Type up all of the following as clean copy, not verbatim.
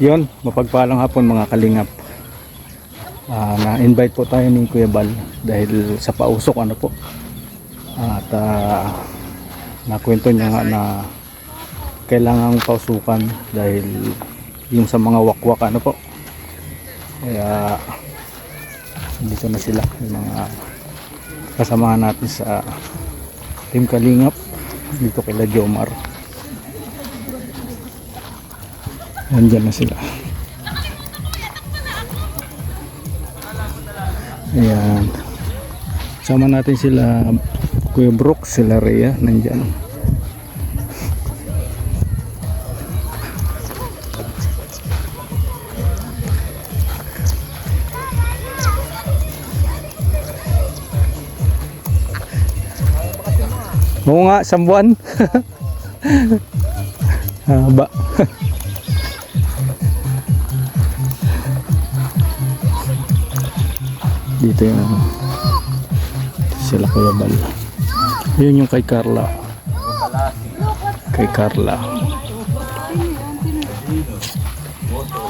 Yun, mapagpalang hapon mga kalingap. Na-invite po tayo ni Kuya Bal dahil sa pausok ano po. At nakwento niya nga na kailangang pausukan dahil yung sa mga wakwak ano po. Kaya dito na sila yung mga kasamahan natin sa Team Kalingap dito kila Jomar. Nandyan na sila. Ayan. Sama natin sila Kuya Brooks, sila Rhea, nandyan. Oo nga, isang buwan. Haba. Dito yung sila Kuya Bal. Yun yung kay Carla. Kay Carla.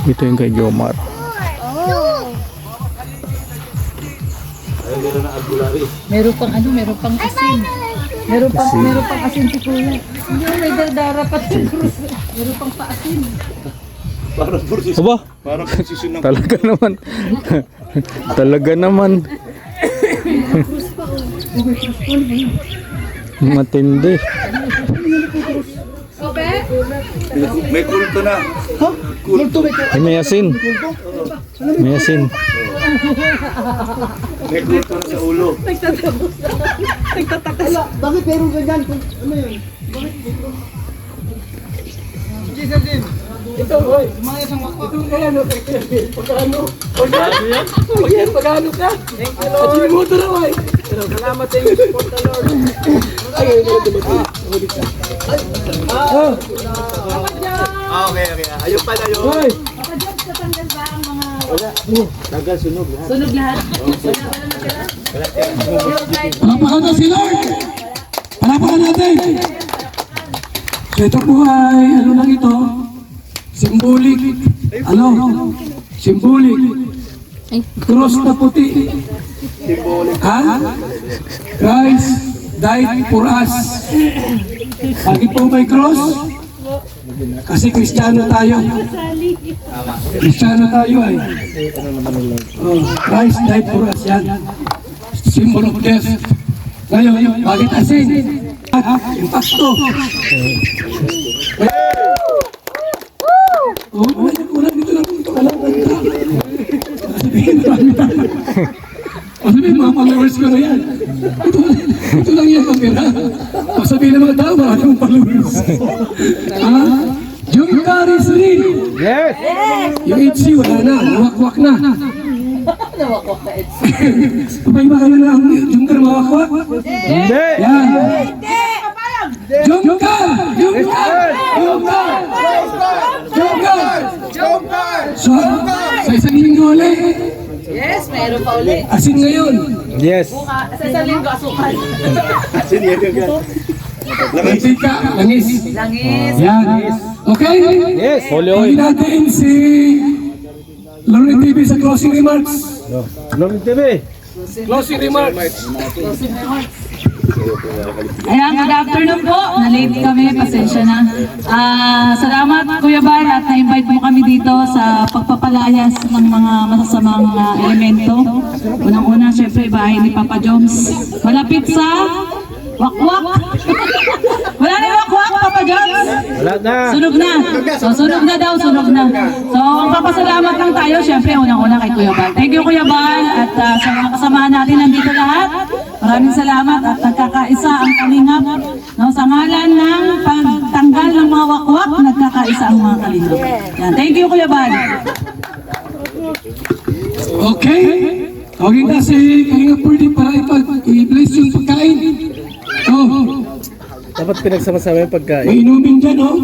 Dito yung kay Jomar. Meron pang ano, meron pang asin. Meron pang asin si Kuya. Hindi may dardara pa si Cruz. Meron pang paasin. Parang porsis. Aba, Parang porsis ng talaga naman. Talaga naman. Matindi. may kulto na. Ay, may asin. May asin. May kulto na sa ulo. Nagtatakas. Bakit meron ganyan? Ano yun? Bakit dito? Jason din. Ito, boy. Mga isang wakwa. Ito kaya ano? Pagkano? Pagkano ka? Thank you, Lord. At sinimuto na, boy. Salamat sa inyo. Support the Lord. Ay, Okay. Ayun pala yun. boy. Papa Jobs, katanggal ba ang mga... Tagal sunog lahat. Sunog lahat? Palapakan na si Lord. Palapakan natin. So ito po ay, ano lang ito? Symbolic. Ano? Symbolic. Cross na puti. Ha? Christ died for us. Bakit po may cross? Kasi Kristiyano tayo. Kristiyano tayo ay. Oh, Christ died for us. Yan. Symbol of death. Ngayon, bakit asin? Impacto. Oh, wala dito lang ito. Sabihin mga followers ko na yan. Ito lang yan kamera. Sabihin ng mga tao, anong followers? Yung Caris Rin. Yes! Yung HC, wala na. Nawakwak na. Nawakwak na ito. Kapag iba kayo lang, yung ka mawakwak? Hindi! Yan. Jungka! Jungka! Jungka! Jungka! So, sa isang linggo ulit. Yes, meron pa ulit. Asin ngayon. Yes! Sa isang linggo, asukal. Asin yan yung Mantika, langis. Langis. Yan. Okay? Yes! Holy Pagin oil! natin si Lauren TV sa closing remarks. Lord TV! Closing remarks. Ayan, good afternoon po. Na-late kami, pasensya na. Salamat Kuya Bar at na-invite mo kami dito sa pagpapalayas ng mga masasamang elemento. Unang-una, syempre, bahay ni Papa Joms. Malapit sa wakwak. Wala na yung wakwak, Papa Joms? Wala na! Sunog na. So, sunog na daw, sunog na. So, papasalamat lang tayo, syempre, unang-una kay Kuya Bal. Thank you, Kuya Bal, at sa mga kasamahan natin nandito lahat. Maraming salamat at nagkakaisa ang kalingap. No, sa ngalan ng pagtanggal ng mga wakwak, nagkakaisa ang mga kalingap. Yan. Thank you, Kuya Bal. Okay? Okay na si Kalinga Purdy para i-bless yung pagkain. Oh, Dapat pinagsama-sama yung pagkain. may inumin dyan, oh.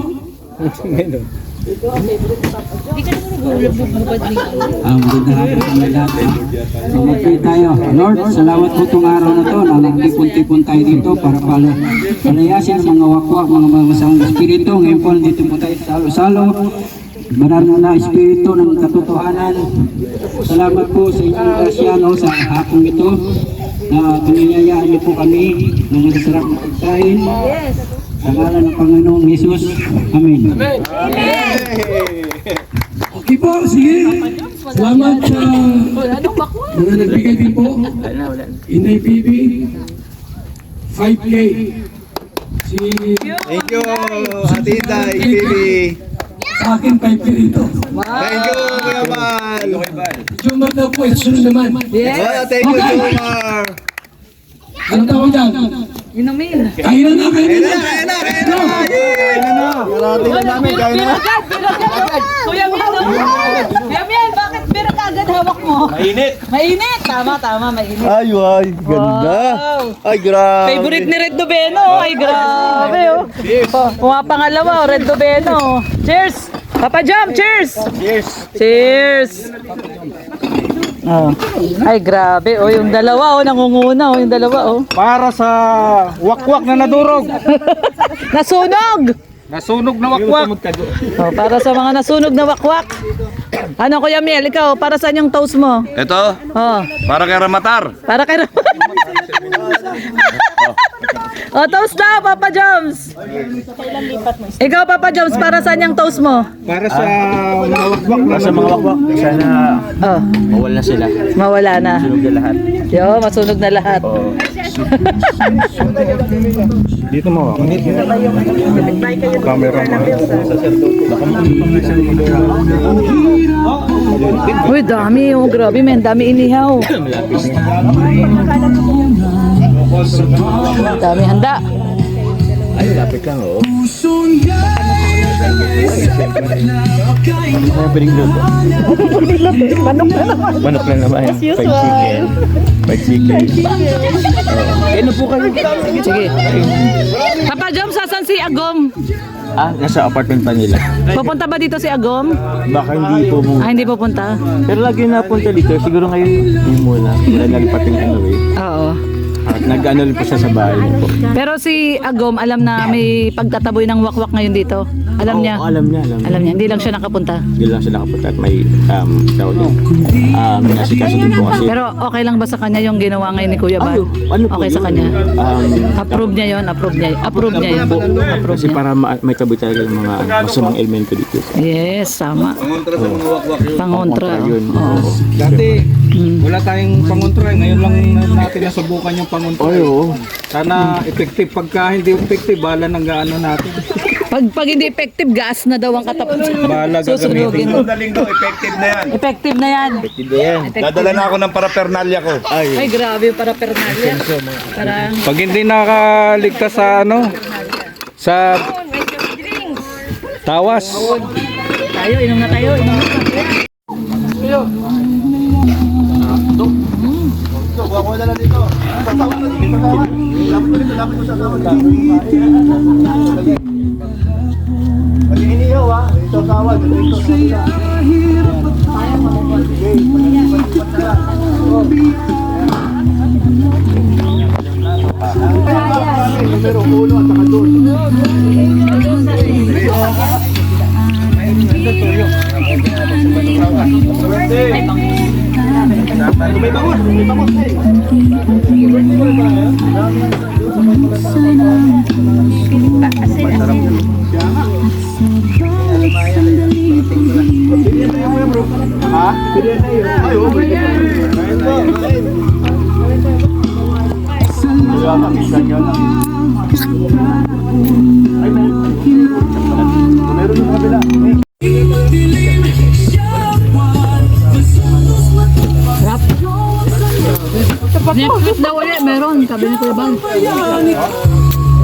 Meron. Magandang hapon sa mga lahat. So mag-pray tayo. Lord, salamat po itong araw na ito na nagtipon-tipon tayo dito para palayasin ang mga wakwak, mga masamang espiritu. Ngayon po, dito po tayo salo-salo. banal na espiritu ng katotohanan. Salamat po sa inyong grasya sa hapong ito na piniyayaan niyo po kami ng masarap na pagkain. Sa ngalan ng Panginoong Yesus. Amen. Okay po, sige. Salamat sa mga nagbigay din po. Inay Bibi, 5K. Si Thank you, Ate Inday, baby. sa akin 5K dito. Thank you, Kuya Bal. Jumar daw po, sunod naman. Oh, thank you, Jomar. Ano tawag dyan? Inumin. Kailan na, kailan na. Kaya na. Karating na namin, kaya na. Kuya Miel, Kuya Miel, bakit bira ka agad hawak mo? Mainit. Mainit! Tama, mainit. Ay, ganda. Wow. Ay, grabe. Favorite ni Red Dubeno. Ay, grabe, oh. Pumapangalawa, Red Dubeno. Cheers! Papa Jam, cheers! Cheers. Cheers! Oh. Ay, grabe. Oh, yung dalawa, oh, nangunguna, oh, yung dalawa, oh. Para sa wakwak na nadurog. Nasunog! Nasunog na wakwak. Oh, para sa mga nasunog na wakwak. Ano, Kuya Miel, ikaw, para saan yung toast mo? Ito, Oh, para kay Ramatar. para kay Oh, toast na, Papa Joms. Ikaw, Papa Joms, para saan yung toast mo? Para sa mga wakwak na Sa mga wakwak, sana Oh, mawala na sila. mawala na. Sunog na lahat. Yo, masunog na lahat. dito mo. Camera mo. Uy, dami, oh, grabe, men, dami inihaw. Dami handa. Ay, lapit lang, oh. Ano pwedeng luto? Manok na naman. As usual. Fried chicken. Kaya po kayo. Sige. Papa Joms, sasan si Agom? Ah, nasa apartment pa nila. Pupunta ba dito si Agom? Baka hindi po mo. Ah, hindi pupunta. Pero lagi napunta dito. Siguro ngayon, yun muna. Wala nalipating ano eh. Oo. At nag-ano rin po siya sa bahay niya po. Pero si Agom, alam na may pagtataboy ng wakwak ngayon dito. Alam niya. Oo, alam niya. Alam niya, hindi lang siya nakapunta. Hindi lang siya nakapunta at may tawag din. Nasikaso din po kasi. Pero okay lang ba sa kanya yung ginawa ngayon ni Kuya Bal? ano po Okay sa yun? kanya? Um, Approve niya yon, approve niya. Approve niya yun. Approve Kasi niya. para may taboy talaga yung mga masamang elemento dito. Yes, tama. Pangontra. Yun. Oo. Dati, wala tayong pangontra. Ngayon lang natin nasubukan yung pangontra. Ay, oo. Sana effective. Pagka hindi effective, bala ng gaano natin. Pag hindi effective, gas na daw ang katapat. Bahala Susunugin. Daling daw, effective na yan. Effective na yan. Hindi yan. Dadala na ako ng parapernalya ko. Ay, grabe para pernalya. Parang, Pag hindi nakaligtas sa ano, sa tawas. tayo, inom na tayo, inom na tayo. Next week daw ulit, meron. Sabi ni Kuya Bal.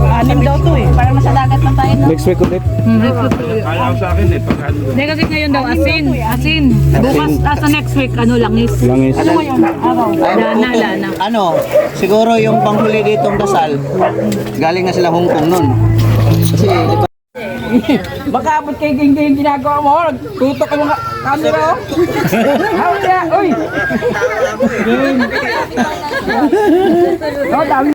Anim daw to eh. Para masadagat na tayo. Next week ulit. Next week ulit. Hindi kasi ngayon daw, asin. Asin. Bukas, sa next week, ano, langis. Langis. Ano ngayon? Araw. Lana. Ano, siguro yung panghuli ditong dasal, galing na sila Hong Kong nun. Kasi, di ba? Makaabot kay Gingging ginagawa mo, nagtutok ka mga camera, oh. Hawla, uy! Oh, dami